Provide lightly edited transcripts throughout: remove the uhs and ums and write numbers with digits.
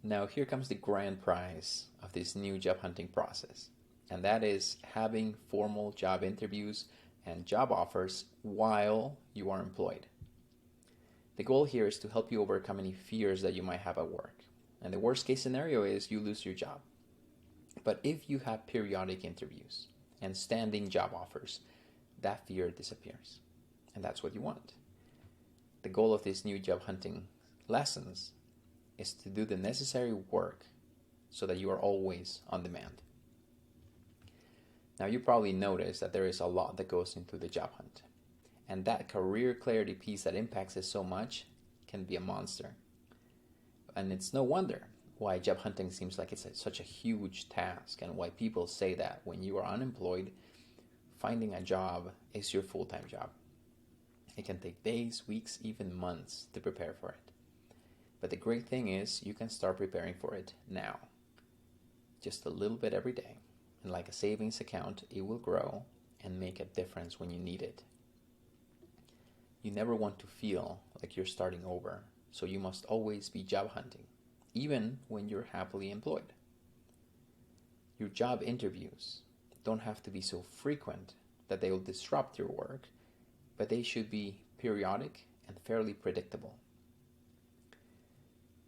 Now, here comes the grand prize of this new job hunting process, and that is having formal job interviews and job offers while you are employed. The goal here is to help you overcome any fears that you might have at work. And the worst case scenario is you lose your job. But if you have periodic interviews and standing job offers, that fear disappears. And that's what you want. The goal of these new job hunting lessons is to do the necessary work so that you are always on demand. Now, you probably noticed that there is a lot that goes into the job hunt. And that career clarity piece that impacts it so much can be a monster. And it's no wonder why job hunting seems like it's such a huge task, and why people say that when you are unemployed, finding a job is your full-time job. It can take days, weeks, even months to prepare for it. But the great thing is you can start preparing for it now. Just a little bit every day. And like a savings account, it will grow and make a difference when you need it. You never want to feel like you're starting over, so you must always be job hunting, even when you're happily employed. Your job interviews don't have to be so frequent that they will disrupt your work, but they should be periodic and fairly predictable.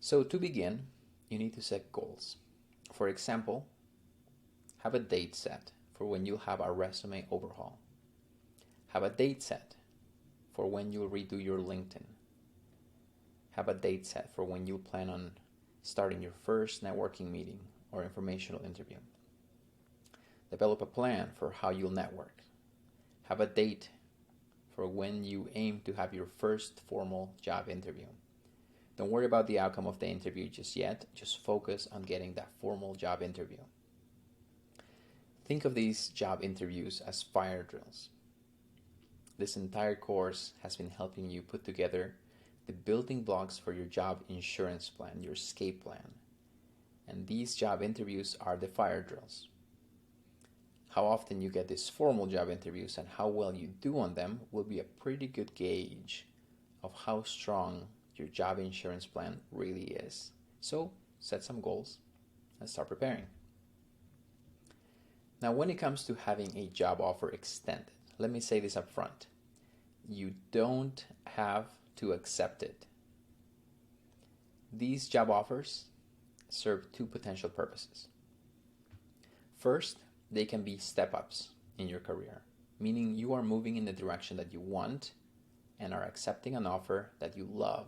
So to begin, you need to set goals. For example, have a date set for when you'll have a resume overhaul. Have a date set for when you'll redo your LinkedIn. Have a date set for when you plan on starting your first networking meeting or informational interview. Develop a plan for how you'll network. Have a date for when you aim to have your first formal job interview. Don't worry about the outcome of the interview just yet. Just focus on getting that formal job interview. Think of these job interviews as fire drills. This entire course has been helping you put together the building blocks for your job insurance plan, your escape plan. And these job interviews are the fire drills. How often you get these formal job interviews and how well you do on them will be a pretty good gauge of how strong your job insurance plan really is. So set some goals and start preparing. Now, when it comes to having a job offer extended, let me say this up front. You don't have to accept it. These job offers serve two potential purposes. First, they can be step-ups in your career, meaning you are moving in the direction that you want and are accepting an offer that you love.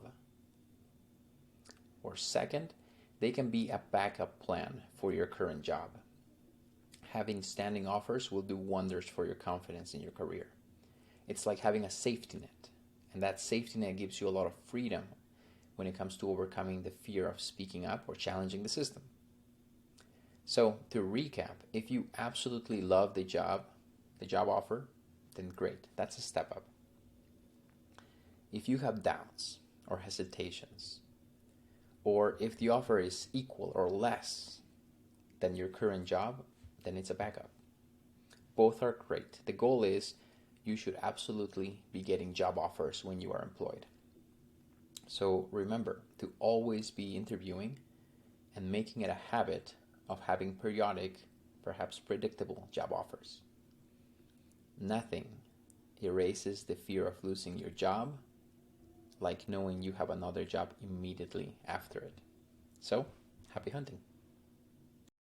Or second, they can be a backup plan for your current job. Having standing offers will do wonders for your confidence in your career. It's like having a safety net, and that safety net gives you a lot of freedom when it comes to overcoming the fear of speaking up or challenging the system. So to recap, if you absolutely love the job offer, then great, that's a step up. If you have doubts or hesitations, or if the offer is equal or less than your current job, then it's a backup. Both are great. The goal is you should absolutely be getting job offers when you are employed. So remember to always be interviewing and making it a habit of having periodic, perhaps predictable job offers. Nothing erases the fear of losing your job like knowing you have another job immediately after it. So, happy hunting.